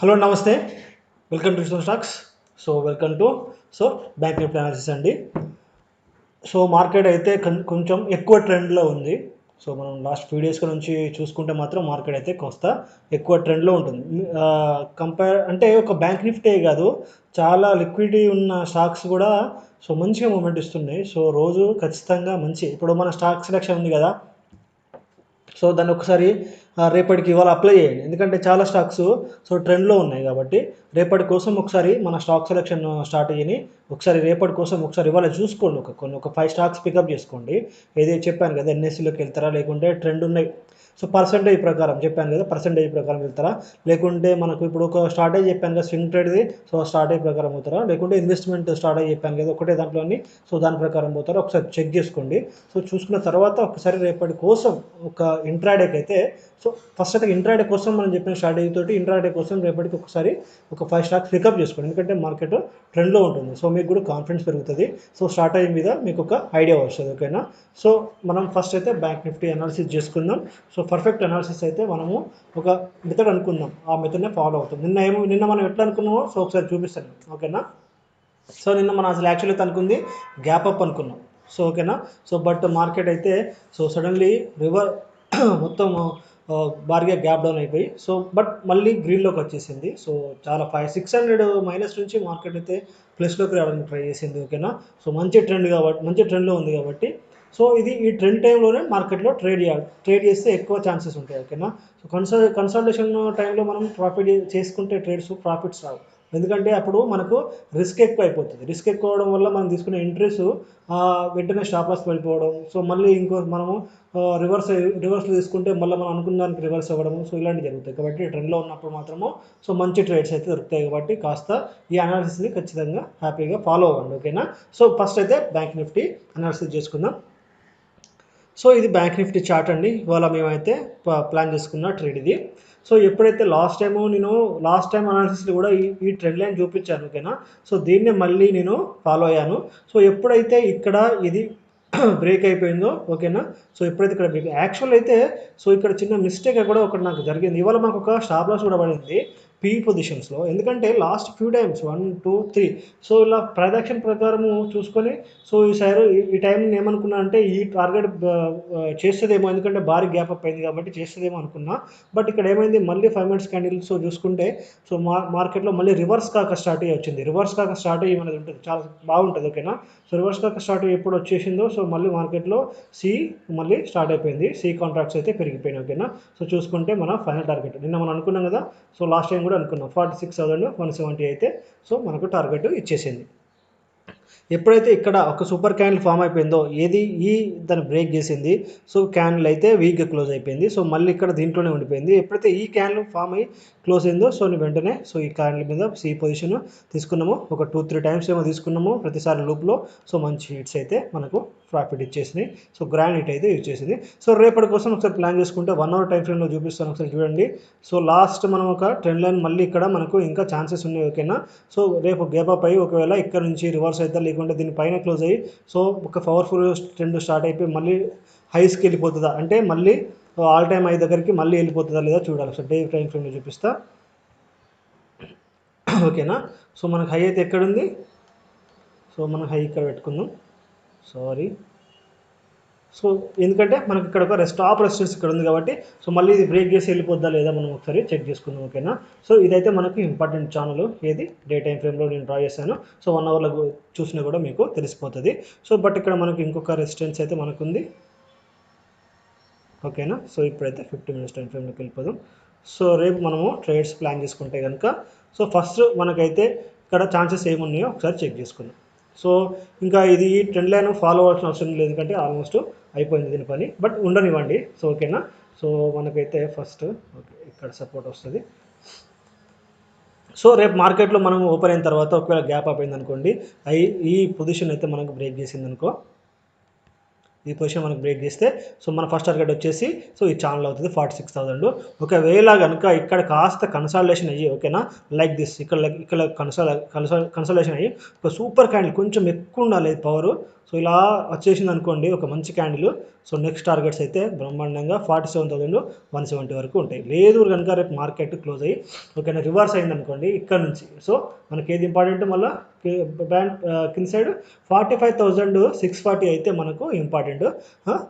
Hello నమస్తే, welcome to Vishnu stocks. Welcome to bank Nifty analysis అండి. Market అయితే కొంచెం ఎక్కువ ట్రెండ్లో ఉంది. మనం లాస్ట్ ఫ్యూ డేస్ నుంచి చూసుకుంటే మాత్రం మార్కెట్ అయితే కాస్త ఎక్కువ ట్రెండ్లో ఉంటుంది. కంపేర్ అంటే ఒక బ్యాంక్ నిఫ్టీ కాదు, చాలా లిక్విడిటీ ఉన్న స్టాక్స్ కూడా మంచిగా మూమెంట్ ఇస్తున్నాయి. రోజు ఖచ్చితంగా మంచి, ఇప్పుడు మన స్టాక్ సెలెక్షన్ ఉంది కదా, దాన్ని ఒకసారి రేపటికి ఇవాళ అప్లై చేయండి. ఎందుకంటే చాలా స్టాక్స్ ట్రెండ్లో ఉన్నాయి కాబట్టి రేపటి కోసం ఒకసారి మన స్టాక్ సెలెక్షన్ స్ట్రాటజీని ఒకసారి రేపటి కోసం ఒకసారి ఇవాళ చూసుకోండి. ఒక 5 స్టాక్స్ పికప్ చేసుకోండి. ఏదైతే చెప్పాను కదా, ఎన్ఎస్సీలోకి వెళ్తారా లేకుంటే ట్రెండ్ ఉన్నాయి. పర్సంటేజ్ ప్రకారం చెప్పాను కదా, పర్సంటేజ్ ప్రకారం వెళ్తారా లేకుంటే మనకు ఇప్పుడు ఒక స్ట్రాటజీ చెప్పాను కదా స్వింగ్ ట్రేడ్ది, స్ట్రాటజీ ప్రకారం పోతారా లేకుంటే ఇన్వెస్ట్మెంట్ స్ట్రాటజీ చెప్పాను కదా ఒకటే దాంట్లోని, దాని ప్రకారం పోతారా ఒకసారి చెక్ చేసుకోండి. చూసుకున్న తర్వాత ఒకసారి రేపటి కోసం ఒక ఇంట్రాడేకి అయితే ఫస్ట్ అయితే ఇంట్రాడే కోసం మనం చెప్పిన స్ట్రాటజీ తోటి ఇంట్రాడే కోసం రేపటికి ఒకసారి ఒక 5 స్టాక్స్ పికప్ చేసుకోండి. ఎందుకంటే మార్కెట్ ట్రెండ్లో ఉంటుంది, మీకు కూడా కాన్ఫిడెన్స్ పెరుగుతుంది. స్ట్రాటజీ మీద మీకు ఒక ఐడియా వస్తుంది. ఓకేనా? మనం ఫస్ట్ అయితే బ్యాంక్ నిఫ్టీ అనాలిసిస్ చేసుకుందాం. పర్ఫెక్ట్ అనాలిసిస్ అయితే మనము ఒక మెథడ్ అనుకుందాం, ఆ మెథడ్నే ఫాలో అవుతాం. నిన్న మనం ఎట్లా అనుకున్నామో ఒకసారి చూపిస్తాను. ఓకేనా? నిన్న మనం అసలు యాక్చువల్లీ అయితే అనుకుంది గ్యాప్ అప్ అనుకున్నాం. ఓకేనా? బట్ మార్కెట్ అయితే సడన్లీ మొత్తం భారీగా గ్యాప్ డౌన్ అయిపోయి బట్ మళ్ళీ గ్రీన్లోకి వచ్చేసింది. చాలా 600 మైనస్ నుంచి మార్కెట్ అయితే ప్లస్లోకి రావడానికి ట్రై చేసింది. ఓకేనా? మంచి ట్రెండ్లో ఉంది కాబట్టి ఈ ట్రెండ్ టైంలోనే మార్కెట్లో ట్రేడ్ చేస్తే ఎక్కువ ఛాన్సెస్ ఉంటాయి. ఓకేనా? కన్సల్టేషన్ టైంలో మనం ప్రాఫిట్ చేసుకుంటే ప్రాఫిట్స్ రావు. ఎందుకంటే అప్పుడు మనకు రిస్క్ ఎక్కువ అయిపోతుంది. రిస్క్ ఎక్కువ అవడం వల్ల మనం తీసుకునే ఇంట్రెస్ట్ వెంటనే స్టాప్ లాస్ వెళ్ళిపోవడం, మళ్ళీ మనము రివర్స్లో తీసుకుంటే మళ్ళీ మనం అనుకున్న దానికి రివర్స్ అవ్వడం, ఇలాంటివి జరుగుతాయి. కాబట్టి ట్రెండ్లో ఉన్నప్పుడు మాత్రము మంచి ట్రేడ్స్ అయితే దొరుకుతాయి. కాబట్టి కాస్త ఈ అనాలిసిస్ని ఖచ్చితంగా హ్యాపీగా ఫాలో అవ్వండి. ఓకేనా? ఫస్ట్ అయితే బ్యాంక్ నిఫ్టీ అనాలిసిస్ చేసుకుందాం. ఇది బ్యాంక్ నిఫ్టీ చార్ట్ అండి. ఇవాళ మేమైతే ప్లాన్ చేసుకున్న ట్రేడ్ ఇది. ఎప్పుడైతే లాస్ట్ టైం అనాలిసిస్లో కూడా ఈ ట్రెండ్ లైన్ చూపించాను. ఓకేనా? దీన్నే మళ్ళీ నేను ఫాలో అయ్యాను. ఎప్పుడైతే ఇక్కడ ఇది బ్రేక్ అయిపోయిందో, ఓకేనా, ఎప్పుడైతే ఇక్కడ బ్రేక్ యాక్చువల్ అయితే ఇక్కడ చిన్న మిస్టేక్ కూడా ఒకటి నాకు జరిగింది. ఇవాళ మాకు ఒక స్టాప్ లాస్ కూడా పడింది పీ పొజిషన్స్లో. ఎందుకంటే లాస్ట్ ఫ్యూ టైమ్స్ 1, 2, 3 ఇలా ట్రాన్సాక్షన్ ప్రకారము చూసుకొని ఈసారి ఈ టైం ఏమనుకున్నా అంటే ఈ టార్గెట్ చేస్తుందేమో, ఎందుకంటే భారీ గ్యాప్ అప్ అయింది కాబట్టి చేస్తుందేమో అనుకున్నా. బట్ ఇక్కడ ఏమైంది, మళ్ళీ 5 మినిట్స్ క్యాండిల్స్ చూసుకుంటే మార్కెట్లో మళ్ళీ రివర్స్ కాక స్టార్ట్ అయ్యి వచ్చింది. రివర్స్ కాక స్టార్ట్ అయ్యి అనేది ఉంటుంది, చాలా బాగుంటుంది. ఓకేనా? రివర్స్ కాక స్టార్ట్ అయ్యి ఎప్పుడు వచ్చేసిందో మళ్ళీ మార్కెట్లో మళ్ళీ స్టార్ట్ అయిపోయింది. కాంట్రాక్ట్స్ అయితే పెరిగిపోయినాయి. ఓకేనా? చూసుకుంటే మన ఫైనల్ టార్గెట్ నిన్న మనం అనుకున్నాం కదా, లాస్ట్ టైం కూడా అనుకున్నాం 46,170 అయితే మనకు టార్గెట్ ఇచ్చేసింది. ఎప్పుడైతే ఇక్కడ ఒక సూపర్ క్యాండిల్ ఫామ్ అయిపోయిందో, దాన్ని బ్రేక్ చేసింది. క్యాండిల్ అయితే వీక్గా క్లోజ్ అయిపోయింది. మళ్ళీ ఇక్కడ దీంట్లోనే ఉండిపోయింది. ఎప్పుడైతే ఈ క్యాండిల్ ఫామ్ అయ్యి క్లోజ్ అయిందో వెంటనే ఈ క్యాండిల్ మీద పొజిషన్ తీసుకున్నాము. ఒక 2-3 టైమ్స్ ఏమో తీసుకున్నాము ప్రతిసారి లూప్లో. మంచి హిట్స్ అయితే మనకు ప్రాఫిట్ ఇచ్చేసినాయి. గ్రాండ్ హిట్ అయితే యూజ్ చేసింది. రేపటి కోసం ఒకసారి ప్లాన్ చేసుకుంటే 1 అవర్ టైం ఫ్రేమ్లో చూపిస్తాను, ఒకసారి చూడండి. లాస్ట్ మనం ఒక ట్రెండ్ లైన్ మళ్ళీ ఇక్కడ మనకు ఇంకా ఛాన్సెస్ ఉన్నాయి. ఓకేనా? రేపు గ్యాప్ అప్ అయ్యి ఒకవేళ ఇక్కడ నుంచి రివర్స్ అయితే లేకుంటే దీని పైన క్లోజ్ అయ్యి ఒక పవర్ఫుల్ ట్రెండ్ స్టార్ట్ అయిపోయి మళ్ళీ హైస్కి వెళ్ళిపోతుందా అంటే మళ్ళీ ఆల్ టైమ్ హై దగ్గరికి మళ్ళీ వెళ్ళిపోతుందా లేదా చూడాలి. డే టైం ఫ్రేమ్లో చూపిస్తా. ఓకేనా? మనకు హై అయితే ఎక్కడుంది, మనం హై ఇక్కడ పెట్టుకుందాం. ఎందుకంటే మనకి ఇక్కడ ఒక స్టాప్ రెసిస్టెన్స్ ఇక్కడ ఉంది కాబట్టి మళ్ళీ ఇది బ్రేక్ చేసి వెళ్ళిపోద్దా లేదా మనం ఒకసారి చెక్ చేసుకుందాం. ఓకేనా? ఇదైతే మనకు ఇంపార్టెంట్ ఛానల్. ఏది డే టైం ఫ్రేమ్లో నేను డ్రా చేశాను. 1 అవర్లో చూసినా కూడా మీకు తెలిసిపోతుంది. బట్ ఇక్కడ మనకు ఇంకొక రెసిస్టెన్స్ అయితే మనకు ఉంది. ఓకేనా? ఇప్పుడైతే 50 మినిట్స్ టైం ఫ్రేమ్లోకి వెళ్ళిపోదాం. రేపు మనము ట్రేడ్స్ ప్లాన్ చేసుకుంటే కనుక ఫస్ట్ మనకైతే ఇక్కడ ఛాన్సెస్ ఏమున్నాయో ఒకసారి చెక్ చేసుకుందాం. ఇంకా ఇది ట్రెండ్ లైన్ ఫాలో అవ్వాల్సిన అవసరం లేదు, ఎందుకంటే ఆల్మోస్ట్ అయిపోయింది దీని పని. బట్ ఉండనివ్వండి. ఓకేనా? మనకైతే ఫస్ట్ ఇక్కడ సపోర్ట్ వస్తుంది. రేపు మార్కెట్లో మనం ఓపెన్ అయిన తర్వాత ఒకవేళ గ్యాప్ అప్ అయింది అనుకోండి, ఈ పొజిషన్ అయితే మనకు బ్రేక్ చేసింది అనుకో, ఈ పొజిషన్ మనకు బ్రేక్ చేస్తే సో మన ఫస్ట్ టార్గెట్ వచ్చేసి సో ఈ ఛానల్ అవుతుంది 46,000. ఒకవేళ కనుక ఇక్కడ కాస్త కన్సాలిడేషన్ అయ్యి ఓకేనా లైక్ దిస్ ఇక్కడ కన్సాలిడేషన్ అయ్యి ఒక సూపర్ క్యాండిల్ కొంచెం ఎక్కువ ఉండాలి పవర్. సో ఇలా వచ్చేసింది అనుకోండి ఒక మంచి క్యాండిల్. సో నెక్స్ట్ టార్గెట్స్ అయితే బ్రహ్మాండంగా 47,170 వరకు ఉంటాయి. లేదు కనుక రేపు మార్కెట్ క్లోజ్ అయ్యి ఓకేనా రివర్స్ అయింది అనుకోండి ఇక్కడ నుంచి సో మనకి ఏది ఇంపార్టెంట్ మళ్ళీ బ్యాంక్ కింద సైడ్ 45,640 అయితే మనకు ఇంపార్టెంట్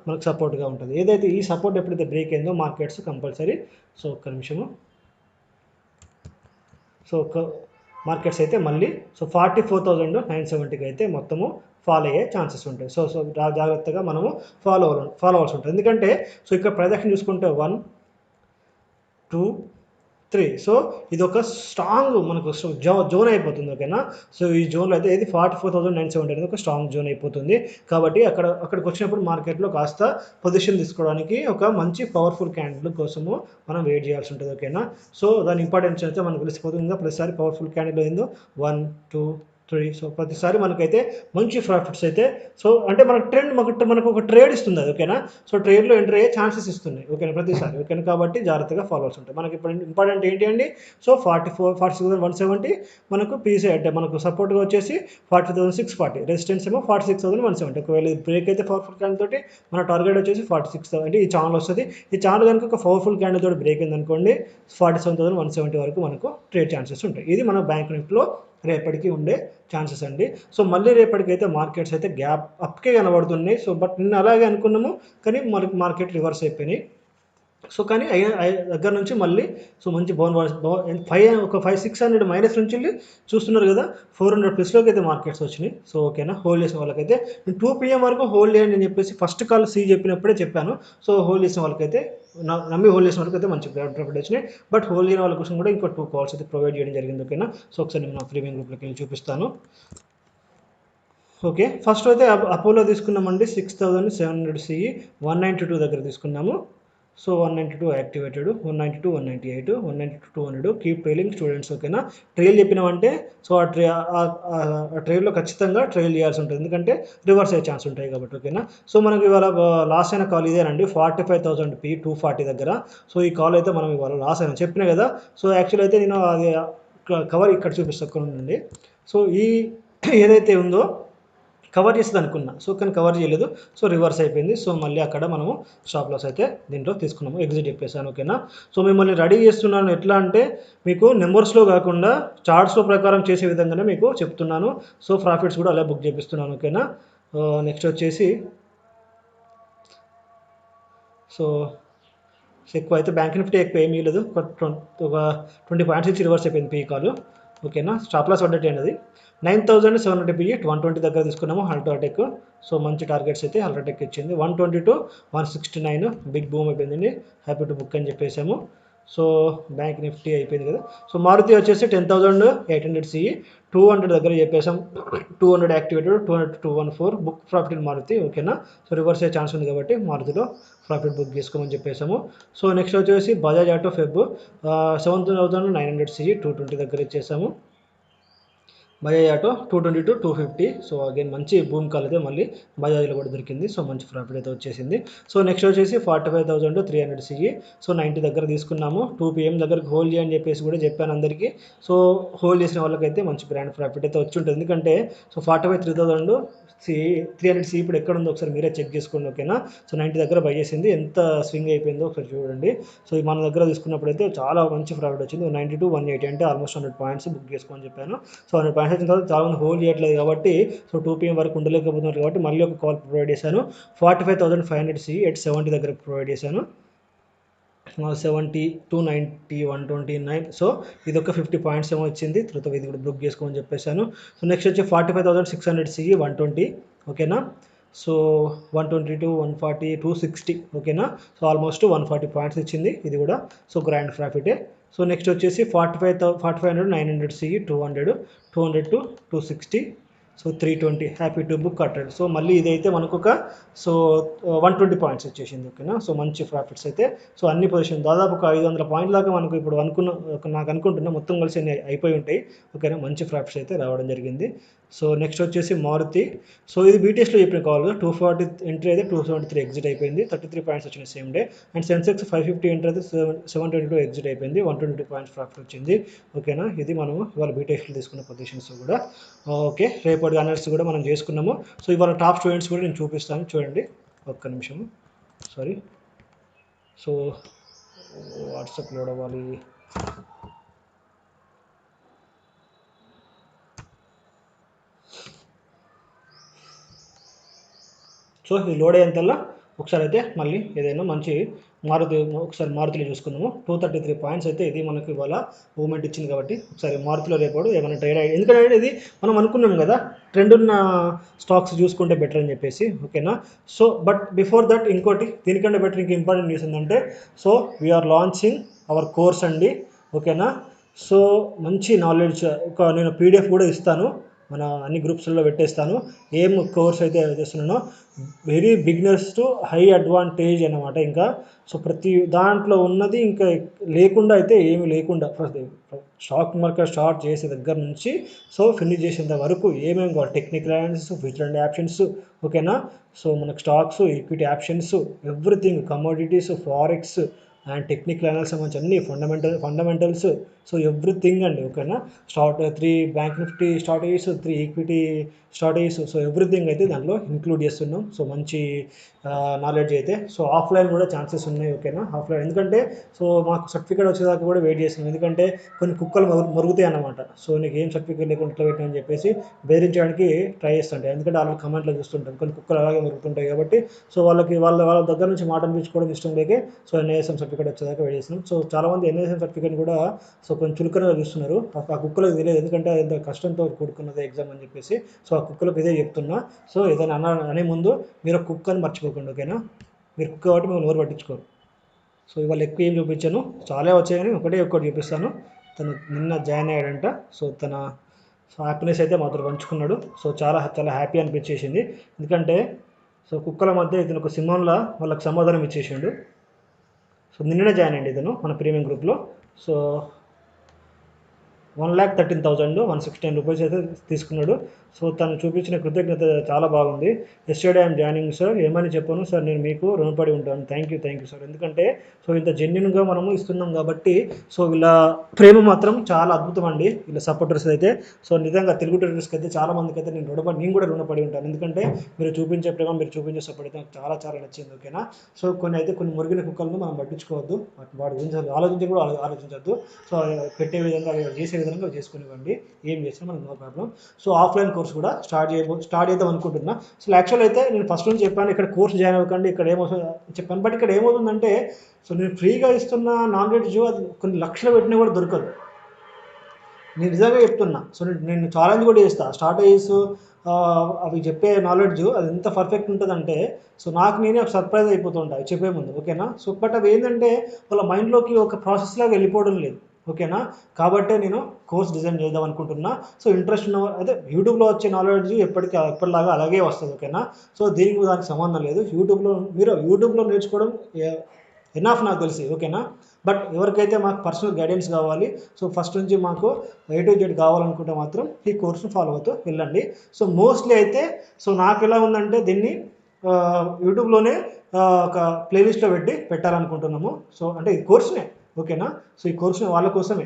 మనకు సపోర్ట్గా ఉంటుంది. ఏదైతే ఈ సపోర్ట్ ఎప్పుడైతే బ్రేక్ అయిందో మార్కెట్స్ కంపల్సరీ సో ఒక్క నిమిషము సో మార్కెట్స్ అయితే మళ్ళీ సో 44,970కి అయితే మొత్తము ఫాలో అయ్యే ఛాన్సెస్ ఉంటాయి. సో జాగ్రత్తగా మనము ఫాలో అవ్వాల్సి ఉంటుంది. ఎందుకంటే సో ఇక్కడ ప్రొజెక్షన్ చూసుకుంటే 1 2 3 సో ఇది ఒక స్ట్రాంగ్ మనకు జోన్ అయిపోతుంది ఓకేనా. సో ఈ జోన్లో అయితే ఇది 44,970 అనేది ఒక స్ట్రాంగ్ జోన్ అయిపోతుంది. కాబట్టి అక్కడికి వచ్చినప్పుడు మార్కెట్లో కాస్త పొజిషన్ తీసుకోవడానికి ఒక మంచి పవర్ఫుల్ క్యాండిల్ కోసము మనం వెయిట్ చేయాల్సి ఉంటుంది ఓకేనా. సో దాని ఇంపార్టెన్స్ అయితే మనకు తెలిసిపోతుంది. ప్రతిసారి పవర్ఫుల్ క్యాండిల్ అయిందో 1 2 3 సో ప్రతిసారి మనకైతే మంచి ప్రాఫిట్స్ అయితే సో అంటే మనకు ఒక ట్రేడ్ ఇస్తుంది అది ఓకేనా. సో ట్రేడ్లో ఎంటర్ అయ్యే ఛాన్సెస్ ఇస్తున్నాయి ఓకేనా ప్రతిసారి ఓకేనా. కాబట్టి జాగ్రత్తగా ఫాలోవర్స్ ఉంటాయి. మనకి ఇప్పుడు ఇంపార్టెంట్ ఏంటి అండి సో 46,170 మనకు పీసీ అంటే మనకు సపోర్ట్గా వచ్చేసి 40,640 రెసిస్టెన్స్ ఏమో 46,170. ఒకవేళ బ్రేక్ అయితే పవర్ఫుల్ క్యాండిల్ తోటి మన టార్గెట్ వచ్చేసి 46,000 అంటే ఈ ఛానల్ వస్తుంది. ఈ ఛానల్ కనుక ఒక పవర్ఫుల్ క్యాండిల్ తోటి బ్రేక్ అయింది అనుకోండి 47,170 వరకు మనకు ట్రేడ్ ఛాన్సెస్ ఉంటాయి. ఇది మన బ్యాంక్ నిఫ్టీలో రేపటికి ఉండే ఛాన్సెస్ అండి. సో మళ్ళీ రేపటికి అయితే మార్కెట్స్ అయితే గ్యాప్ అప్కే కనబడుతున్నాయి. సో బట్ నిన్న అలాగే అనుకున్నాము కానీ మనకి మార్కెట్ రివర్స్ అయిపోయినాయి. సో కానీ దగ్గర నుంచి మళ్ళీ సో మంచి ఒక 500-600 మైనస్ నుంచి చూస్తున్నారు కదా 400 ప్లస్లోకి అయితే మార్కెట్స్ వచ్చినాయి. సో ఓకేనా హోల్డ్ చేసిన వాళ్ళకైతే 2 PM వరకు హోల్డ్ చేయండి అని చెప్పేసి ఫస్ట్ కాల్ చెప్పినప్పుడే చెప్పాను. సో హోల్డ్ చేసిన వాళ్ళకైతే నమ్మి హోల్డ్ చేసిన వాళ్ళకైతే మంచి ప్రాఫిట్ వచ్చినాయి. బట్ హోల్డ్ చేయని వాళ్ళ కోసం కూడా ఇంకో 2 కాల్స్ అయితే ప్రొవైడ్ చేయడం జరిగింది ఓకేనా. సో ఒకసారి నేను నా ప్రీమియం గ్రూప్లోకి వెళ్ళి చూపిస్తాను. ఓకే ఫస్ట్ అయితే అపోలో తీసుకున్నామండి 6,700 CE 192 దగ్గర తీసుకున్నాము. So 192 activated 192 198 192 200 keep trailing students ఓకేనా. ట్రైల్ చెప్పినామంటే సో ఆ ట్రైల్లో ఖచ్చితంగా ట్రైల్ చేయాల్సి ఉంటుంది ఎందుకంటే రివర్స్ అయ్యే ఛాన్స్ ఉంటాయి కాబట్టి ఓకేనా. సో మనకి ఇవాళ లాస్ అయిన కాల్ ఇదేనండి 45,000 P 240 దగ్గర. సో ఈ కాల్ అయితే మనం ఇవాళ లాస్ అయినా చెప్పినా కదా. సో యాక్చువల్ అయితే నేను అది కవర్ ఇక్కడ చూపిస్తాను. సో ఈ ఏదైతే ఉందో కవర్ చేస్తుంది అనుకున్నా సో కానీ కవర్ చేయలేదు. సో రివర్స్ అయిపోయింది. సో మళ్ళీ అక్కడ మనము స్టాప్ లాస్ అయితే దీంట్లో తీసుకున్నాము ఎగ్జిట్ చెప్పేసాను ఓకేనా. సో మిమ్మల్ని రెడీ చేస్తున్నాను ఎట్లా అంటే మీకు నెంబర్స్లో కాకుండా చార్ట్స్లో ప్రకారం చేసే విధంగానే మీకు చెప్తున్నాను. సో ప్రాఫిట్స్ కూడా అలా బుక్ చేపిస్తున్నాను ఓకేనా. నెక్స్ట్ వచ్చేసి సో ఎక్కువ అయితే బ్యాంక్ నిఫ్టీ ఎక్కువ ఏమీ లేదు ఒక 20 పాయింట్స్ ఇచ్చి రివర్స్ అయిపోయింది పీ కాల్ ఓకేనా. స్టాప్ లాస్ పడ్డట్టు అనేది 9,700 PE 120 దగ్గర తీసుకున్నాము అల్ట్రాటెక్. సో మంచి టార్గెట్స్ అయితే అల్ట్రాటెక్ ఇచ్చింది 120 to 169 బిగ్ బూమ్ అయిపోయిందండి. హ్యాపీ టు బుక్ అని చెప్పేసాము. సో బ్యాంక్ నిఫ్టీ అయిపోయింది కదా. సో మారుతి వచ్చేసి 10,800 CE 200 దగ్గర చెప్పేసాం 200 activated 200 to 214 book profit in Maruti ఓకేనా. సో రివర్స్ అయ్యే ఛాన్స్ ఉంది కాబట్టి మారుతిలో ప్రాఫిట్ బుక్ చేసుకోమని చెప్పేసాము. సో నెక్స్ట్ వచ్చేసి బజాజ్ ఆటో ఫెబ్ 7,900 CE 220 దగ్గర ఇచ్చేసాము. Bajaj Auto 220 to 250. So again మంచి బూమ్ కాల్ అయితే మళ్ళీ బజాజ్లో కూడా దొరికింది. సో మంచి ప్రాఫిట్ అయితే వచ్చేసింది. సో నెక్స్ట్ వచ్చేసి 45,300 CE సో 90 దగ్గర తీసుకున్నాము. 2 PM దగ్గరకు హోల్డ్ చేయని చెప్పేసి కూడా చెప్పాను అందరికీ. సో హోల్డ్ చేసిన వాళ్ళకైతే మంచి బ్రాండ్ ప్రాఫిట్ అయితే వచ్చి ఉంటుంది. ఎందుకంటే సో 45,300 300 CE ఇప్పుడు ఎక్కడ ఉందో ఒకసారి మీరే చెక్ చేసుకోండి ఓకేనా. సో 90 దగ్గర బై చేసింది ఎంత స్వింగ్ అయిపోయిందో ఒకసారి చూడండి. సో మన దగ్గర తీసుకున్నప్పుడు అయితే చాలా మంచి ప్రాఫిట్ వచ్చింది 90 to 180 అంటే ఆల్మోస్ట్ 100 పాయింట్స్ బుక్ చేసుకోమని చెప్పాను. సో 100 పాయింట్స్ వచ్చిన తర్వాత చాలా మంది హోల్డ్ చేయట్లేదు కాబట్టి సో 2 PM వరకు ఉండలేకపోతున్నారు కాబట్టి మళ్ళీ ఒక కాల్ ప్రొవైడ్ చేశాను 45,500 CE 70 దగ్గర ప్రొవైడ్ చేశాను. 70 to 90 129 సో ఇది ఒక 50 పాయింట్స్ ఏమో వచ్చింది. తర్వాత ఇది కూడా బుక్ చేసుకోమని చెప్పేశాను. సో నెక్స్ట్ వచ్చి 45,600 CE 120 ఓకేనా. సో 120 to 140 260 ఓకేనా. సో ఆల్మోస్ట్ 140 పాయింట్స్ ఇచ్చింది ఇది కూడా. సో గ్రాండ్ ప్రాఫిటే. సో నెక్స్ట్ వచ్చేసి 45,900 CE 200 to 260 so 320 happy to book కట్టెడ్. సో మళ్ళీ ఇదైతే మనకు ఒక సో 120 పాయింట్స్ వచ్చేసింది. ఓకేనా, సో మంచి ప్రాఫిట్స్ అయితే సో అన్ని పొజిషన్ దాదాపు ఒక 500 పాయింట్ దాకా మనకు ఇప్పుడు నాకు అనుకుంటున్నా మొత్తం కలిసి అయిపోయి ఉంటాయి. ఓకేనా, మంచి ప్రాఫిట్స్ అయితే రావడం జరిగింది. సో నెక్స్ట్ వచ్చేసి మారుతి. సో ఇది బీటీఎస్లో చెప్పిన కాల్ 240 ఎంట్రీ అయితే 273 ఎగ్జిట్ అయిపోయింది, 33 పాయింట్స్ వచ్చినాయి same day. And Sensex 550 entry అయితే 722 ఎగ్జిట్ అయిపోయింది, 122 పాయింట్స్ ప్రాఫిట్ వచ్చింది. ఓకేనా, ఇది మనం ఇవాళ బీటీఎస్లో తీసుకున్న పొజిషన్స్ కూడా. ఓకే, రేపటి అనాలిసిస్ కూడా మనం చేసుకున్నాము. సో ఇవాళ టాప్ స్టూడెంట్స్ కూడా నేను చూపిస్తాను, చూడండి ఒక్క నిమిషం. సారీ, సో వాట్సాప్ లోడ్ అవ్వాలి. సో ఇది లోడ్ అయ్యేంతల్లా ఒకసారి అయితే మళ్ళీ ఏదైనా మంచి ఒకసారి మారుతిలో చూసుకుందాము. 233 పాయింట్స్ అయితే ఇది మనకు ఇవాళ మూవ్మెంట్ ఇచ్చింది కాబట్టి ఒకసారి మారుతిలో రేపాడు ఏమైనా ట్రేడ్ అయ్యి, ఎందుకంటే ఇది మనం అనుకున్నాం కదా ట్రెండ్ ఉన్న స్టాక్స్ చూసుకుంటే బెటర్ అని చెప్పేసి. ఓకేనా, సో బట్ బిఫోర్ దట్ ఇంకోటి దీనికంటే బెటర్ ఇంక ఇంపార్టెంట్ న్యూస్ ఏంటంటే so we're launching our course అండి. ఓకేనా, సో మంచి నాలెడ్జ్ నేను పీడిఎఫ్ కూడా ఇస్తాను, మన అన్ని గ్రూప్స్లో పెట్టేస్తాను. ఏం కోర్స్ అయితే చేస్తున్నానో very beginners to high advantage అన్నమాట. ఇంకా సో ప్రతి దాంట్లో ఉన్నది ఇంకా లేకుండా అయితే ఏమి లేకుండా స్టాక్ మార్కెట్ స్టార్ట్ చేసే దగ్గర నుంచి సో ఫినిష్ చేసేంత వరకు ఏమేమి కావాలి, technical analysis, future and options. ఓకేనా, సో మనకు stocks, equity options, everything, commodities, forex and technical analysis సంబంధించి అన్ని ఫండమెంటల్స్, సో ఎవ్రీథింగ్ అండి. ఓకేనా, 3 bank Nifty strategies, 3 equity strategies, so everything అయితే దాంట్లో ఇంక్లూడ్ చేస్తున్నాం. సో మంచి నాలెడ్జ్ అయితే సో ఆఫ్లైన్ కూడా ఛాన్సెస్ ఉన్నాయి. ఓకేనా, ఆఫ్లైన్ ఎందుకంటే సో మాకు సర్టిఫికేట్ వచ్చేదాకా కూడా వెయిట్ చేస్తున్నాం, ఎందుకంటే కొన్ని కుక్కలు మరుగుతాయి అన్నమాట. సో నీకు ఏం సర్టిఫికేట్ లేకుండా ఇట్లా పెట్టినా అని చెప్పేసి బెదిరించడానికి ట్రై చేస్తుంటాయి, ఎందుకంటే వాళ్ళకి కమెంట్లో చూస్తుంటాం కొన్ని కుక్కలు అలాగే మరుగుతుంటాయి కాబట్టి. సో వాళ్ళ దగ్గర నుంచి మాట అనిపించుకోవడం ఇష్టం లేకే సో ఎన్ఐఎస్ఎం సర్టిఫికేట్ వచ్చేదాకా వెయిట్ చేస్తున్నాం. సో చాలామంది ఎన్ఐఎస్ఎం సర్టిఫికేట్ కూడా సో కొంచెం చులకనగా చూస్తున్నారు, ఆ కుక్కలకు తెలియదు ఎందుకంటే ఎంత కష్టంతో కూడుకున్నది ఎగ్జామ్ అని చెప్పేసి. సో ఆ కుక్కలకు ఇదే చెప్తున్నా, సో ఏదైనా అనే ముందు మీరు కుక్కని మర్చిపోకండి. ఓకేనా, మీరు కుక్క కాబట్టి మిమ్మల్ని ఎవరు పట్టించుకోరు. సో ఇవాళ ఎక్కువ ఏం చూపించాను, చాలా వచ్చాయి కానీ ఒకటి చూపిస్తాను. తను నిన్న జాయిన్ అయ్యాడంట, సో తన హ్యాపీనెస్ అయితే మాత్రం పంచుకున్నాడు. సో చాలా చాలా హ్యాపీ అనిపించేసింది, ఎందుకంటే సో కుక్కల మధ్య ఇతను ఒక సింహంలా వాళ్ళకి సమాధానం ఇచ్చేసిండు. సో నిన్ననే జాయిన్ అయ్యండి ఇతను మన ప్రీమియం గ్రూప్లో. సో 1,13,000 116 రూపీస్ అయితే తీసుకున్నాడు. సో తను చూపించిన కృతజ్ఞత చాలా బాగుంది. ఎస్టర్డే ఐఎమ్ జాయినింగ్ సార్, ఏమని చెప్పాను సార్, నేను మీకు రుణపడి ఉంటాను. థ్యాంక్ యూ సార్, ఎందుకంటే సో ఇంత జెన్యున్గా మనము ఇస్తున్నాం కాబట్టి సో వీళ్ళ ప్రేమ మాత్రం చాలా అద్భుతం అండి, వీళ్ళ సపోర్టర్స్ అయితే. సో నిజంగా తెలుగు ట్రేడర్స్కి అయితే చాలా మందికి అయితే నేను కూడా రుణపడి ఉంటాను, ఎందుకంటే మీరు చూపించే ప్రేమ, మీరు చూపించే సపోర్ట్ అయితే నాకు చాలా చాలా నచ్చింది. ఓకేనా, సో కొన్ని మురిగిన కుక్కలను మనం పట్టించుకోవద్దు, వాటి గురించి ఆలోచించద్దు. సో పెట్టే విధంగా చేసే విధంగా చేసుకునివ్వండి, ఏం చేసినా మనకు no problem. So offline course కూడా స్టార్ట్ చేద్దాం అనుకుంటున్నా. సో యాక్చువల్ అయితే నేను ఫస్ట్ నుంచి చెప్పాను ఇక్కడ కోర్స్ జాయిన్ అవ్వకండి, ఇక్కడ చెప్పాను. బట్ ఇక్కడ ఏమవుతుందంటే సో నేను ఫ్రీగా ఇస్తున్న నాలెడ్జ్ అది కొన్ని లక్షలు పెట్టినా కూడా దొరకదు, నేను నిజంగా చెప్తున్నా. సో నేను ఛాలెంజ్ కూడా చేస్తాను, స్ట్రాటజీస్ అవి చెప్పే నాలెడ్జ్ అది ఎంత పర్ఫెక్ట్ ఉంటుందంటే సో నాకు నేనే ఒక సర్ప్రైజ్ అయిపోతుంటాయి చెప్పే ముందు. ఓకేనా, సో బట్ అవి ఏంటంటే వాళ్ళ మైండ్లోకి ఒక ప్రాసెస్ లాగా వెళ్ళిపోవడం లేదు. ఓకేనా, కాబట్టే నేను కోర్స్ డిజైన్ చేద్దాం అనుకుంటున్నా. సో ఇంట్రెస్ట్ ఉన్న అదే యూట్యూబ్లో వచ్చే నాలెడ్జ్ ఎప్పటిలాగా అలాగే వస్తుంది. ఓకేనా, సో దానికి సంబంధం లేదు. యూట్యూబ్లో నేర్చుకోవడం ఎనాఫ్ నాకు తెలిసి. ఓకేనా, బట్ ఎవరికైతే మాకు పర్సనల్ గైడెన్స్ కావాలి, సో ఫస్ట్ నుంచి మాకు A to Z కావాలనుకుంటే మాత్రం ఈ కోర్సును ఫాలో అవుతూ వెళ్ళండి. సో మోస్ట్లీ అయితే సో నాకు ఎలా ఉందంటే దీన్ని యూట్యూబ్లోనే ఒక ప్లేలిస్ట్లో పెట్టాలనుకుంటున్నాము. సో అంటే ఈ కోర్సునే. ఓకేనా, సో ఈ కోర్సుని వాళ్ళ కోసమే,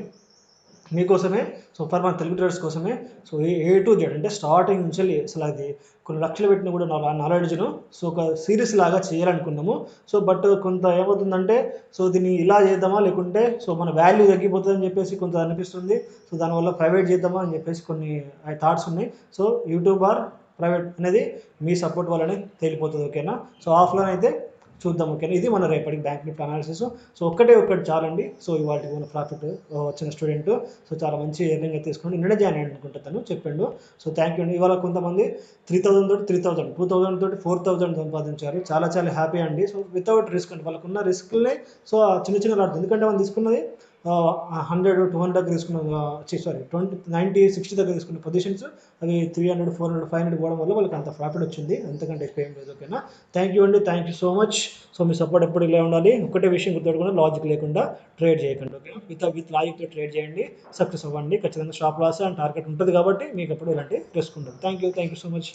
మీకోసమే, సో ఫర్ మన తెలుగు ట్రేడర్స్ కోసమే. సో A to Z అంటే స్టార్టింగ్ నుంచి అసలు అది కొన్ని లక్షలు పెట్టినా కూడా నాలెడ్జ్ను సో ఒక సిరీస్ లాగా చేయాలనుకున్నాము. సో బట్ కొంత ఏమవుతుందంటే సో దీన్ని ఇలా చేద్దామా లేకుంటే సో మన వాల్యూ తగ్గిపోతుందని చెప్పేసి కొంత అనిపిస్తుంది. సో దానివల్ల ప్రైవేట్ చేద్దామా అని చెప్పేసి కొన్ని థాట్స్ ఉన్నాయి. సో యూట్యూబ్ ఆర్ ప్రైవేట్ అనేది మీ సపోర్ట్ వల్లనే తేలిపోతుంది. ఓకేనా, సో ఆఫ్లైన్ అయితే చూద్దాం. ఓకేనా, ఇది మన రేపటికి బ్యాంక్ నిఫ్టీ అనాలిసిస్. సో ఒక్కటి చాలండి. సో ఇవాళ మన ప్రాఫిట్ వచ్చిన స్టూడెంట్ సో చాలా మంచి ఎర్నింగ్ అయితే తీసుకుని నిన్న జాయిన్ అయ్యి అనుకుంటాను చెప్పిండు. సో థ్యాంక్ యూ అండి. ఇవాళ కొంతమంది 3,000 తోటి 3,000 2,000 తోటి 4,000 సంపాదించారు, చాలా హ్యాపీ అండి. సో వితౌట్ రిస్క్ అండి, వాళ్ళకున్న రిస్క్ని సో చిన్న లాడుతుంది, ఎందుకంటే వాళ్ళు తీసుకున్నది 100 200 దగ్గర తీసుకున్న సారీ 90 60 దగ్గర తీసుకున్న పొజిషన్స్ అవి 300 400 500 పోవడం వల్ల వాళ్ళకి అంత ప్రాఫిట్ వచ్చింది, అంతకంటే ఎక్కువ ఏం లేదు. ఓకేనా, థ్యాంక్ యూ అండి, thank you so much. So me support ఎప్పుడు ఇలా ఉండాలి. ఒకటే విషయం గుర్తుపెట్టుకుని లాజిక్ లేకుండా ట్రేడ్ చేయకండి. ఓకే, విత్ లాజిక్తో ట్రేడ్ చేయండి, సక్సెస్ అవ్వండి. ఖచ్చితంగా స్టాప్ లాస్ అండ్ టార్గెట్ ఉంటుంది కాబట్టి మీకు ఎప్పుడు ఇలాంటి రిస్క్ ఉండదు. Thank you so much.